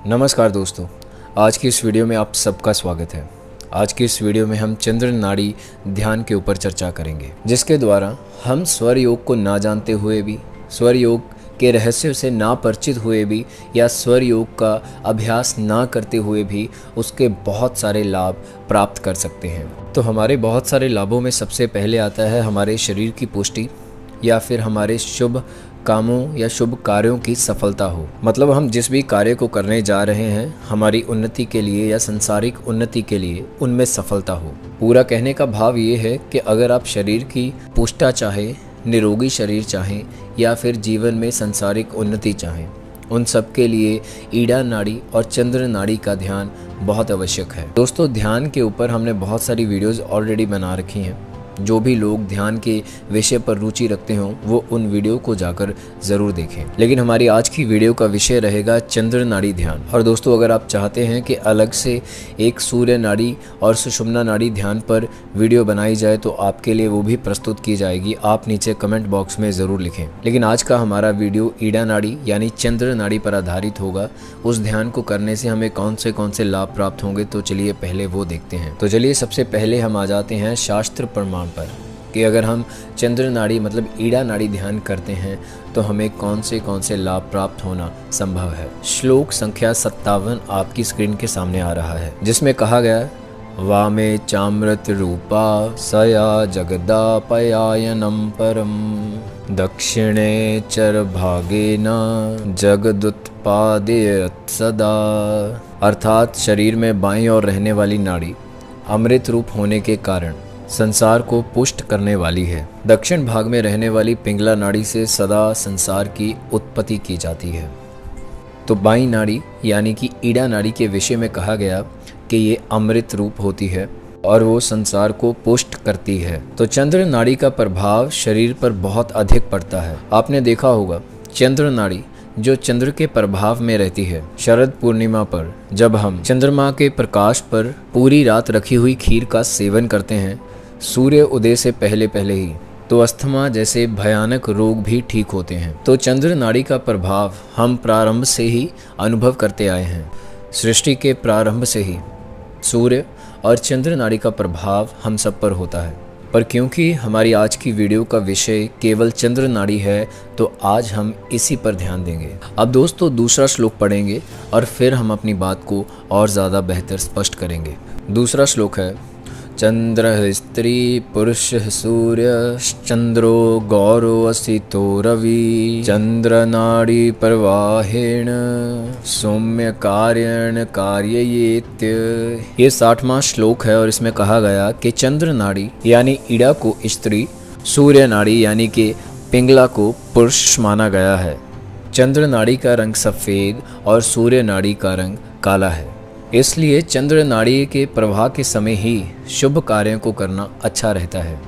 नमस्कार दोस्तों, आज की इस वीडियो में आप सबका स्वागत है। आज की इस वीडियो में हम चंद्र नाड़ी ध्यान के ऊपर चर्चा करेंगे, जिसके द्वारा हम स्वर योग को ना जानते हुए भी, स्वर योग के रहस्य से ना परिचित हुए भी या स्वर योग का अभ्यास ना करते हुए भी उसके बहुत सारे लाभ प्राप्त कर सकते हैं। तो हमारे बहुत सारे लाभों में सबसे पहले आता है हमारे शरीर की पुष्टि या फिर हमारे शुभ कामों या शुभ कार्यों की सफलता हो। मतलब हम जिस भी कार्य को करने जा रहे हैं हमारी उन्नति के लिए या संसारिक उन्नति के लिए उनमें सफलता हो। पूरा कहने का भाव ये है कि अगर आप शरीर की पुष्टता चाहें, निरोगी शरीर चाहें या फिर जीवन में संसारिक उन्नति चाहें, उन सब के लिए ईड़ा नाड़ी और चंद्र नाड़ी का ध्यान बहुत आवश्यक है। दोस्तों, ध्यान के ऊपर हमने बहुत सारी वीडियोज़ ऑलरेडी बना रखी हैं। जो भी लोग ध्यान के विषय पर रुचि रखते हों वो उन वीडियो को जाकर ज़रूर देखें। लेकिन हमारी आज की वीडियो का विषय रहेगा चंद्र नाड़ी ध्यान। और दोस्तों, अगर आप चाहते हैं कि अलग से एक सूर्य नाड़ी और सुषुम्ना नाड़ी ध्यान पर वीडियो बनाई जाए तो आपके लिए वो भी प्रस्तुत की जाएगी। आप नीचे कमेंट बॉक्स में ज़रूर लिखें। लेकिन आज का हमारा वीडियो ईड़ा नाड़ी यानी चंद्र नाड़ी पर आधारित होगा। उस ध्यान को करने से हमें कौन से लाभ प्राप्त होंगे, तो चलिए पहले वो देखते हैं। तो चलिए सबसे पहले हम आ जाते हैं शास्त्र प्रमाण पर कि अगर हम चंद्र नाड़ी मतलब ईड़ा नाड़ी ध्यान करते हैं तो हमें कौन से लाभ प्राप्त होना संभव है। श्लोक संख्या 57 आपकी स्क्रीन के सामने आ रहा है, जिसमें कहा गया वामे चामृत रूपा सया जगदापयायनम परम दक्षिणे चर भागे न जगदुत्पादयत् सदा। अर्थात शरीर में बाईं ओर रहने वाली नाड़ी अमृत रूप होने के कारण संसार को पुष्ट करने वाली है। दक्षिण भाग में रहने वाली पिंगला नाड़ी से सदा संसार की उत्पत्ति की जाती है। तो बाईं नाड़ी यानी कि ईड़ा नाड़ी के विषय में कहा गया कि ये अमृत रूप होती है और वो संसार को पुष्ट करती है। तो चंद्र नाड़ी का प्रभाव शरीर पर बहुत अधिक पड़ता है। आपने देखा होगा चंद्र नाड़ी जो चंद्र के प्रभाव में रहती है, शरद पूर्णिमा पर जब हम चंद्रमा के प्रकाश पर पूरी रात रखी हुई खीर का सेवन करते हैं सूर्य उदय से पहले ही, तो अस्थमा जैसे भयानक रोग भी ठीक होते हैं। तो चंद्र नाड़ी का प्रभाव हम प्रारंभ से ही अनुभव करते आए हैं। सृष्टि के प्रारंभ से ही सूर्य और चंद्र नाड़ी का प्रभाव हम सब पर होता है। पर क्योंकि हमारी आज की वीडियो का विषय केवल चंद्र नाड़ी है तो आज हम इसी पर ध्यान देंगे। अब दोस्तों दूसरा श्लोक पढ़ेंगे और फिर हम अपनी बात को और ज़्यादा बेहतर स्पष्ट करेंगे। दूसरा श्लोक है चंद्र स्त्री पुरुष सूर्य चंद्रो गौरो असितो रवि चंद्र नाड़ी प्रवाहेण सौम्य कार्यण कार्ययेत्य। ये 60वां श्लोक है और इसमें कहा गया कि चंद्र नाड़ी यानी ईड़ा को स्त्री, सूर्य नाड़ी यानी कि पिंगला को पुरुष माना गया है। चंद्र नाड़ी का रंग सफ़ेद और सूर्य नाड़ी का रंग काला है, इसलिए चंद्र नाड़ी के प्रवाह के समय ही शुभ कार्यों को करना अच्छा रहता है।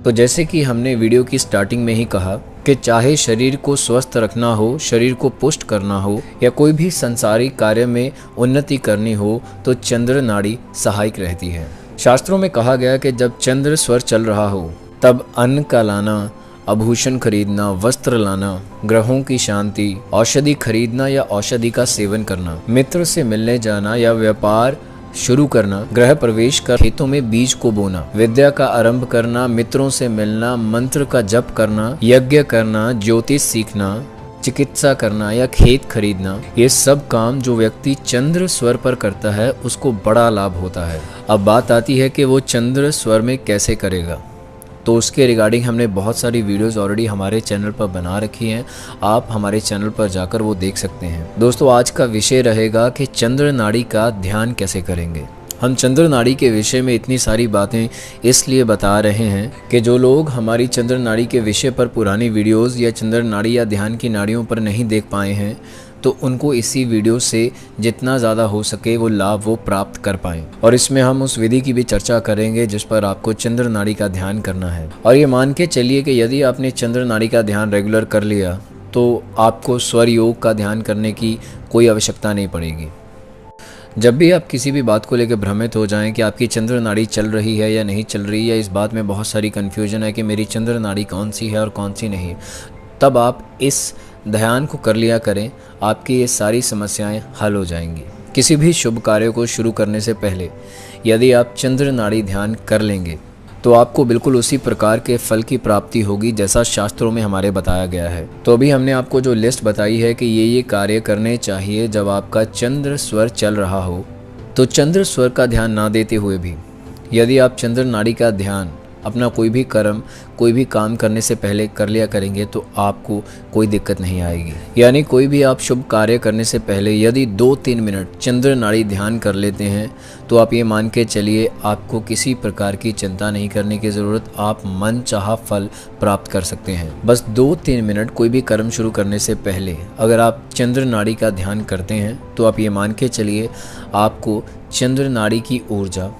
तो जैसे कि हमने वीडियो की स्टार्टिंग में ही कहा कि चाहे शरीर को स्वस्थ रखना हो, शरीर को पुष्ट करना हो या कोई भी संसारिक कार्य में उन्नति करनी हो तो चंद्र नाड़ी सहायक रहती है। शास्त्रों में कहा गया कि जब चंद्र स्वर चल रहा हो तब अन्न का लाना, आभूषण खरीदना, वस्त्र लाना, ग्रहों की शांति, औषधि खरीदना या औषधि का सेवन करना, मित्र से मिलने जाना या व्यापार शुरू करना, गृह प्रवेश कर खेतों में बीज को बोना, विद्या का आरंभ करना, मित्रों से मिलना, मंत्र का जप करना, यज्ञ करना, ज्योतिष सीखना, चिकित्सा करना या खेत खरीदना, ये सब काम जो व्यक्ति चंद्र स्वर पर करता है उसको बड़ा लाभ होता है। अब बात आती है कि वो चंद्र स्वर में कैसे करेगा। तो उसके रिगार्डिंग हमने बहुत सारी वीडियोस ऑलरेडी हमारे चैनल पर बना रखी हैं। आप हमारे चैनल पर जाकर वो देख सकते हैं। दोस्तों, आज का विषय रहेगा कि चंद्र नाड़ी का ध्यान कैसे करेंगे। हम चंद्र नाड़ी के विषय में इतनी सारी बातें इसलिए बता रहे हैं कि जो लोग हमारी चंद्र नाड़ी के विषय पर पुरानी वीडियोज़ या चंद्र नाड़ी या ध्यान की नाड़ियों पर नहीं देख पाए हैं तो उनको इसी वीडियो से जितना ज़्यादा हो सके वो लाभ वो प्राप्त कर पाएँ। और इसमें हम उस विधि की भी चर्चा करेंगे जिस पर आपको चंद्र नाड़ी का ध्यान करना है। और ये मान के चलिए कि यदि आपने चंद्र नाड़ी का ध्यान रेगुलर कर लिया तो आपको स्वर योग का ध्यान करने की कोई आवश्यकता नहीं पड़ेगी। जब भी आप किसी भी बात को लेकर भ्रमित हो जाएं कि आपकी चंद्र नाड़ी चल रही है या नहीं चल रही है, इस बात में बहुत सारी कन्फ्यूजन है कि मेरी चंद्र नाड़ी कौन सी है और कौन सी नहीं, तब आप इस ध्यान को कर लिया करें, आपकी ये सारी समस्याएं हल हो जाएंगी। किसी भी शुभ कार्य को शुरू करने से पहले यदि आप चंद्र नाड़ी ध्यान कर लेंगे तो आपको बिल्कुल उसी प्रकार के फल की प्राप्ति होगी जैसा शास्त्रों में हमारे बताया गया है। तो अभी हमने आपको जो लिस्ट बताई है कि ये कार्य करने चाहिए जब आपका चंद्र स्वर चल रहा हो, तो चंद्र स्वर का ध्यान ना देते हुए भी यदि आप चंद्र नाड़ी का ध्यान अपना कोई भी कर्म, कोई भी काम करने से पहले कर लिया करेंगे तो आपको कोई दिक्कत नहीं आएगी। यानी कोई भी आप शुभ कार्य करने से पहले यदि 2-3 मिनट चंद्र नाड़ी ध्यान कर लेते हैं तो आप ये मान के चलिए आपको किसी प्रकार की चिंता नहीं करने की ज़रूरत, आप मन चाहा फल प्राप्त कर सकते हैं। बस 2-3 मिनट कोई भी कर्म शुरू करने से पहले अगर आप चंद्र नाड़ी का ध्यान करते हैं तो आप ये मान के चलिए आपको चंद्र नाड़ी की ऊर्जा,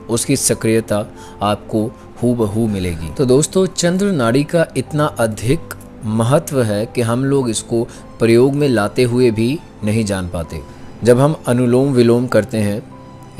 उसकी सक्रियता आपको हूबहू मिलेगी। तो दोस्तों, चंद्र नाड़ी का इतना अधिक महत्व है कि हम लोग इसको प्रयोग में लाते हुए भी नहीं जान पाते। जब हम अनुलोम विलोम करते हैं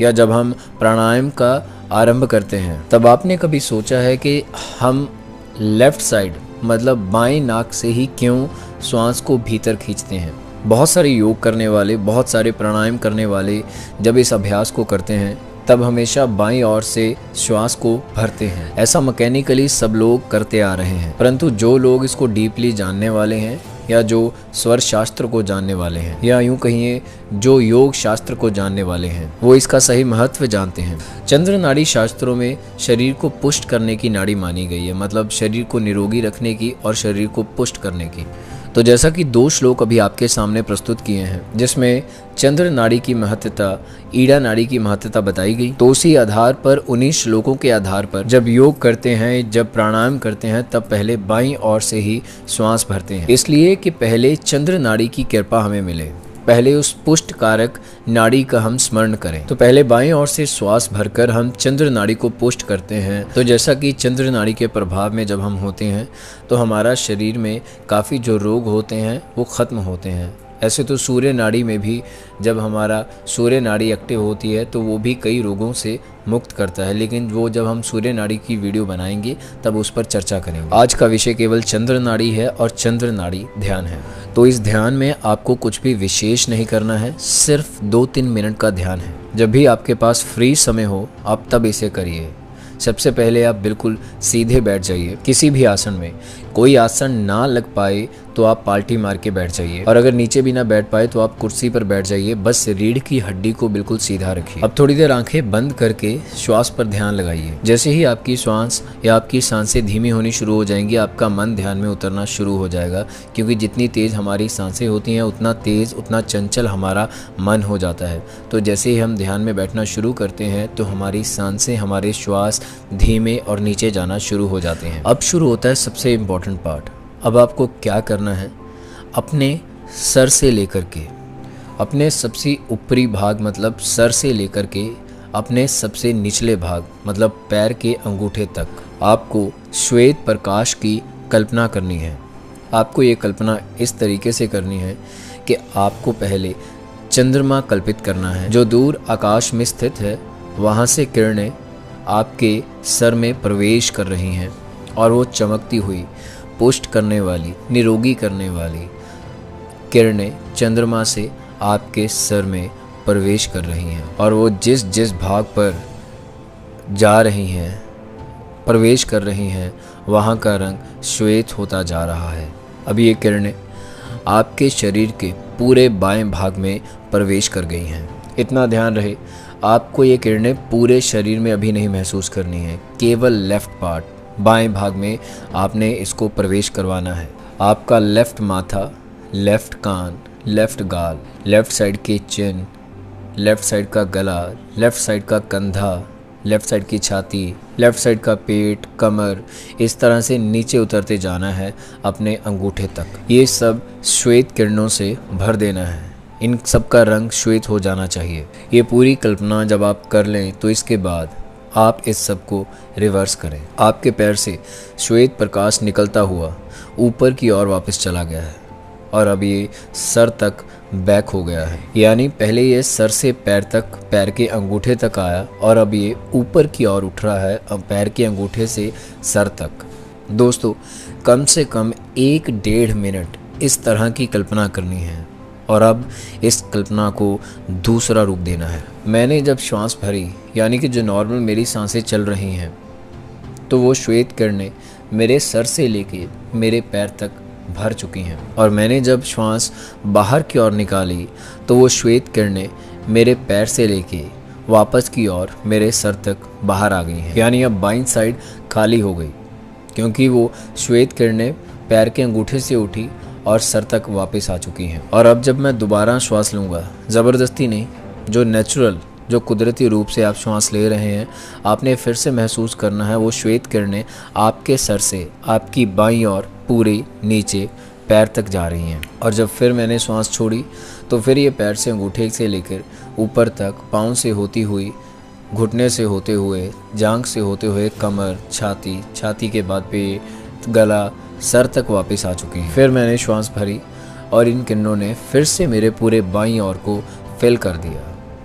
या जब हम प्राणायाम का आरंभ करते हैं, तब आपने कभी सोचा है कि हम लेफ्ट साइड मतलब बाएं नाक से ही क्यों श्वास को भीतर खींचते हैं? बहुत सारे योग करने वाले, बहुत सारे प्राणायाम करने वाले जब इस अभ्यास को करते हैं तब हमेशा बाईं ओर से श्वास को भरते हैं। ऐसा मैकेनिकली सब लोग करते आ रहे हैं, परंतु जो लोग इसको डीपली जानने वाले हैं या जो स्वर शास्त्र को जानने वाले हैं या यूं कहिए जो योग शास्त्र को जानने वाले हैं, वो इसका सही महत्व जानते हैं। चंद्र नाड़ी शास्त्रों में शरीर को पुष्ट करने की नाड़ी मानी गई है, मतलब शरीर को निरोगी रखने की और शरीर को पुष्ट करने की। तो जैसा कि 2 श्लोक अभी आपके सामने प्रस्तुत किए हैं जिसमें चंद्र नाड़ी की महत्ता, ईड़ा नाड़ी की महत्ता बताई गई, तो उसी आधार पर, उन्हीं श्लोकों के आधार पर जब योग करते हैं, जब प्राणायाम करते हैं, तब पहले बाईं ओर से ही श्वास भरते हैं, इसलिए कि पहले चंद्र नाड़ी की कृपा हमें मिले, पहले उस पुष्ट कारक नाड़ी का हम स्मरण करें। तो पहले बाएं ओर से श्वास भरकर हम चंद्र नाड़ी को पुष्ट करते हैं। तो जैसा कि चंद्र नाड़ी के प्रभाव में जब हम होते हैं तो हमारा शरीर में काफ़ी जो रोग होते हैं वो ख़त्म होते हैं। ऐसे तो सूर्य नाड़ी में भी जब हमारा सूर्य नाड़ी एक्टिव होती है तो वो भी कई रोगों से मुक्त करता है, लेकिन वो जब हम सूर्य नाड़ी की वीडियो बनाएंगे तब उस पर चर्चा करेंगे। आज का विषय केवल चंद्र नाड़ी है और चंद्र नाड़ी ध्यान है। तो इस ध्यान में आपको कुछ भी विशेष नहीं करना है, सिर्फ 2-3 मिनट का ध्यान है। जब भी आपके पास फ्री समय हो आप तब इसे करिए। सबसे पहले आप बिल्कुल सीधे बैठ जाइए किसी भी आसन में। कोई आसन ना लग पाए तो आप पाल्टी मार के बैठ जाइए, और अगर नीचे भी ना बैठ पाए तो आप कुर्सी पर बैठ जाइए। बस रीढ़ की हड्डी को बिल्कुल सीधा रखिए। अब थोड़ी देर आंखें बंद करके श्वास पर ध्यान लगाइए। जैसे ही आपकी श्वास या आपकी सांसें धीमी होनी शुरू हो जाएंगी, आपका मन ध्यान में उतरना शुरू हो जाएगा, क्योंकि जितनी तेज हमारी सांसें होती हैं उतना तेज, उतना चंचल हमारा मन हो जाता है। तो जैसे ही हम ध्यान में बैठना शुरू करते हैं तो हमारी सांसें, हमारे श्वास धीमे और नीचे जाना शुरू हो जाते हैं। अब शुरू होता है सबसे इम्पोर्टेंट पार्ट। अब आपको क्या करना है, अपने सर से लेकर के अपने सबसे ऊपरी भाग मतलब सर से लेकर के अपने सबसे निचले भाग मतलब पैर के अंगूठे तक आपको श्वेत प्रकाश की कल्पना करनी है। आपको ये कल्पना इस तरीके से करनी है कि आपको पहले चंद्रमा कल्पित करना है जो दूर आकाश में स्थित है। वहाँ से किरणें आपके सर में प्रवेश कर रही हैं और वो चमकती हुई, पुष्ट करने वाली, निरोगी करने वाली किरणें चंद्रमा से आपके सर में प्रवेश कर रही हैं, और वो जिस जिस भाग पर जा रही हैं, प्रवेश कर रही हैं, वहाँ का रंग श्वेत होता जा रहा है। अब ये किरणें आपके शरीर के पूरे बाएं भाग में प्रवेश कर गई हैं। इतना ध्यान रहे, आपको ये किरणें पूरे शरीर में अभी नहीं महसूस करनी है, केवल लेफ्ट पार्ट, बाएं भाग में आपने इसको प्रवेश करवाना है। आपका लेफ्ट माथा, लेफ्ट कान, लेफ्ट गाल, लेफ्ट साइड के चिन, लेफ्ट साइड का गला, लेफ्ट साइड का कंधा, लेफ्ट साइड की छाती, लेफ्ट साइड का पेट, कमर, इस तरह से नीचे उतरते जाना है अपने अंगूठे तक। ये सब श्वेत किरणों से भर देना है। इन सब का रंग श्वेत हो जाना चाहिए। ये पूरी कल्पना जब आप कर लें तो इसके बाद आप इस सब को रिवर्स करें। आपके पैर से श्वेत प्रकाश निकलता हुआ ऊपर की ओर वापस चला गया है और अब ये सर तक बैक हो गया है। यानी पहले ये सर से पैर तक, पैर के अंगूठे तक आया और अब ये ऊपर की ओर उठ रहा है, अब पैर के अंगूठे से सर तक। दोस्तों, कम से कम 1-1.5 मिनट इस तरह की कल्पना करनी है और अब इस कल्पना को दूसरा रूप देना है। मैंने जब श्वास भरी, यानी कि जो नॉर्मल मेरी सांसें चल रही हैं, तो वो श्वेत किरणें मेरे सर से लेके मेरे पैर तक भर चुकी हैं। और मैंने जब श्वास बाहर की ओर निकाली तो वो श्वेत किरणें मेरे पैर से लेके वापस की ओर मेरे सर तक बाहर आ गई हैं। यानी अब बाईं साइड खाली हो गई, क्योंकि वो श्वेत किरणें पैर के अंगूठे से उठी और सर तक वापस आ चुकी हैं। और अब जब मैं दोबारा श्वास लूँगा, ज़बरदस्ती नहीं, जो नेचुरल, जो कुदरती रूप से आप श्वास ले रहे हैं, आपने फिर से महसूस करना है वो श्वेत किरणें आपके सर से आपकी बाईं ओर पूरे नीचे पैर तक जा रही हैं। और जब फिर मैंने श्वास छोड़ी तो फिर ये पैर से अंगूठे से लेकर ऊपर तक, पाँव से होती हुई, घुटने से होते हुए, जांघ से होते हुए कमर, छाती, छाती के बाद पेट, गला, सर तक वापस आ चुकी हैं। फिर मैंने श्वास भरी और इन किरणों ने फिर से मेरे पूरे बाईं ओर को फिल कर दिया,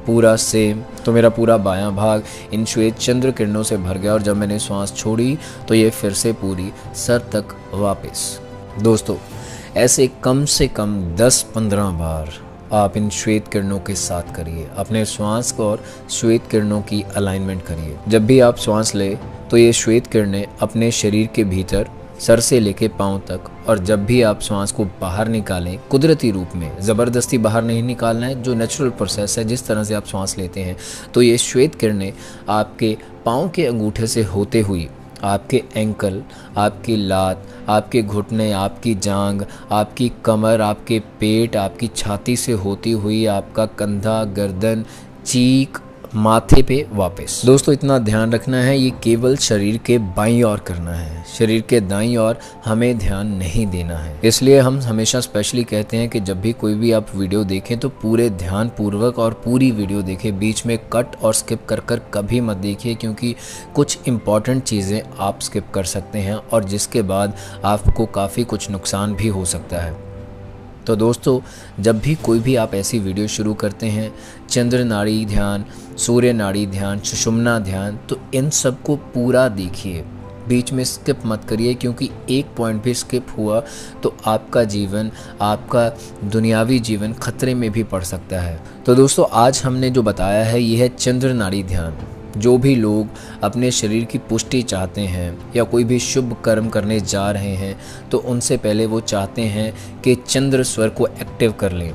पूरा सेम। तो मेरा पूरा बायां भाग इन श्वेत चंद्र किरणों से भर गया और जब मैंने श्वास छोड़ी तो ये फिर से पूरी सर तक वापस। दोस्तों, ऐसे कम से कम 10-15 बार आप इन श्वेत किरणों के साथ करिए। अपने श्वास को और श्वेत किरणों की अलाइनमेंट करिए। जब भी आप श्वास लें तो ये श्वेत किरणें अपने शरीर के भीतर, सर से लेके पाँव तक, और जब भी आप श्वास को बाहर निकालें कुदरती रूप में, ज़बरदस्ती बाहर नहीं निकालना है, जो नेचुरल प्रोसेस है, जिस तरह से आप श्वास लेते हैं, तो ये श्वेत किरणें आपके पाँव के अंगूठे से होते हुई आपके एंकल, आपकी लात, आपके घुटने, आपकी जांघ, आपकी कमर, आपके पेट, आपकी छाती से होती हुई आपका कंधा, गर्दन, चीक, माथे पे वापस। दोस्तों, इतना ध्यान रखना है, ये केवल शरीर के बाईं ओर करना है, शरीर के दाईं ओर हमें ध्यान नहीं देना है। इसलिए हम हमेशा स्पेशली कहते हैं कि जब भी कोई भी आप वीडियो देखें तो पूरे ध्यान पूर्वक और पूरी वीडियो देखें, बीच में कट और स्किप कर कर कभी मत देखिए, क्योंकि कुछ इम्पॉर्टेंट चीज़ें आप स्किप कर सकते हैं और जिसके बाद आपको काफ़ी कुछ नुकसान भी हो सकता है। तो दोस्तों, जब भी कोई भी आप ऐसी वीडियो शुरू करते हैं, चंद्र नाड़ी ध्यान, सूर्य नाड़ी ध्यान, सुषुम्ना ध्यान, तो इन सब को पूरा देखिए, बीच में स्किप मत करिए, क्योंकि एक पॉइंट भी स्किप हुआ तो आपका जीवन, आपका दुनियावी जीवन खतरे में भी पड़ सकता है। तो दोस्तों, आज हमने जो बताया है ये है चंद्र नाड़ी ध्यान। जो भी लोग अपने शरीर की पुष्टि चाहते हैं या कोई भी शुभ कर्म करने जा रहे हैं, तो उनसे पहले वो चाहते हैं कि चंद्र स्वर को एक्टिव कर लें,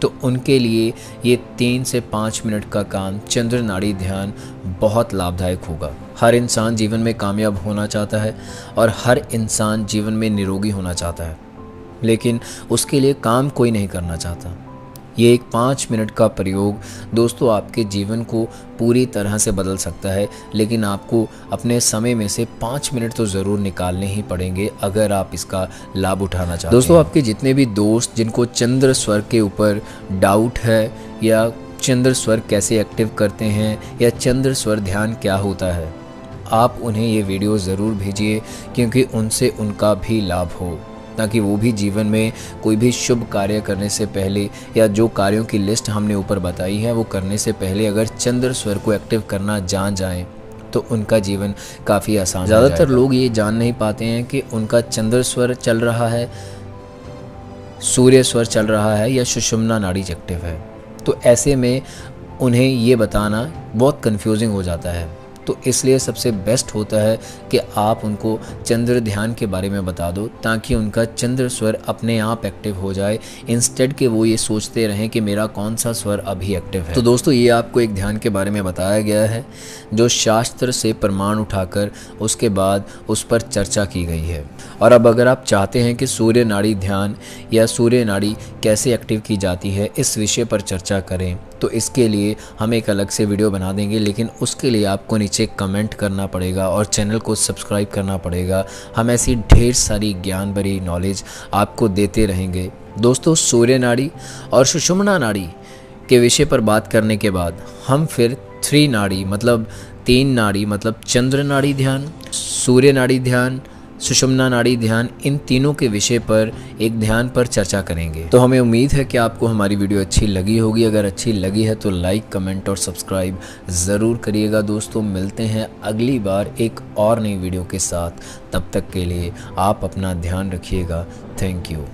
तो उनके लिए ये 3 से 5 मिनट का काम चंद्र नाड़ी ध्यान बहुत लाभदायक होगा। हर इंसान जीवन में कामयाब होना चाहता है और हर इंसान जीवन में निरोगी होना चाहता है, लेकिन उसके लिए काम कोई नहीं करना चाहता। ये एक 5 मिनट का प्रयोग दोस्तों आपके जीवन को पूरी तरह से बदल सकता है, लेकिन आपको अपने समय में से 5 मिनट तो ज़रूर निकालने ही पड़ेंगे अगर आप इसका लाभ उठाना चाहते हैं। दोस्तों, आपके जितने भी दोस्त जिनको चंद्र स्वर के ऊपर डाउट है, या चंद्र स्वर कैसे एक्टिव करते हैं, या चंद्र स्वर ध्यान क्या होता है, आप उन्हें ये वीडियो ज़रूर भेजिए, क्योंकि उनसे उनका भी लाभ हो, ताकि वो भी जीवन में कोई भी शुभ कार्य करने से पहले, या जो कार्यों की लिस्ट हमने ऊपर बताई है वो करने से पहले अगर चंद्र स्वर को एक्टिव करना जान जाएं तो उनका जीवन काफ़ी आसान हो जाएगा। ज़्यादातर लोग ये जान नहीं पाते हैं कि उनका चंद्र स्वर चल रहा है, सूर्य स्वर चल रहा है, या सुषुम्ना नाड़ी एक्टिव है। तो ऐसे में उन्हें ये बताना बहुत कंफ्यूजिंग हो जाता है। तो इसलिए सबसे बेस्ट होता है कि आप उनको चंद्र ध्यान के बारे में बता दो, ताकि उनका चंद्र स्वर अपने आप एक्टिव हो जाए, इंस्टेड कि वो ये सोचते रहें कि मेरा कौन सा स्वर अभी एक्टिव है। तो दोस्तों, ये आपको एक ध्यान के बारे में बताया गया है जो शास्त्र से प्रमाण उठाकर उसके बाद उस पर चर्चा की गई है। और अब अगर आप चाहते हैं कि सूर्य नाड़ी ध्यान या सूर्य नाड़ी कैसे एक्टिव की जाती है, इस विषय पर चर्चा करें, तो इसके लिए हम एक अलग से वीडियो बना देंगे, लेकिन उसके लिए आपको नीचे कमेंट करना पड़ेगा और चैनल को सब्सक्राइब करना पड़ेगा। हम ऐसी ढेर सारी ज्ञान भरी नॉलेज आपको देते रहेंगे। दोस्तों, सूर्य नाड़ी और सुषुम्ना नाड़ी के विषय पर बात करने के बाद हम फिर 3 नाड़ी मतलब 3 नाड़ी मतलब चंद्र नाड़ी ध्यान, सूर्य नाड़ी ध्यान, सुषुम्ना नाड़ी ध्यान, इन तीनों के विषय पर एक ध्यान पर चर्चा करेंगे। तो हमें उम्मीद है कि आपको हमारी वीडियो अच्छी लगी होगी। अगर अच्छी लगी है तो लाइक, कमेंट और सब्सक्राइब ज़रूर करिएगा। दोस्तों, मिलते हैं अगली बार एक और नई वीडियो के साथ। तब तक के लिए आप अपना ध्यान रखिएगा। Thank you.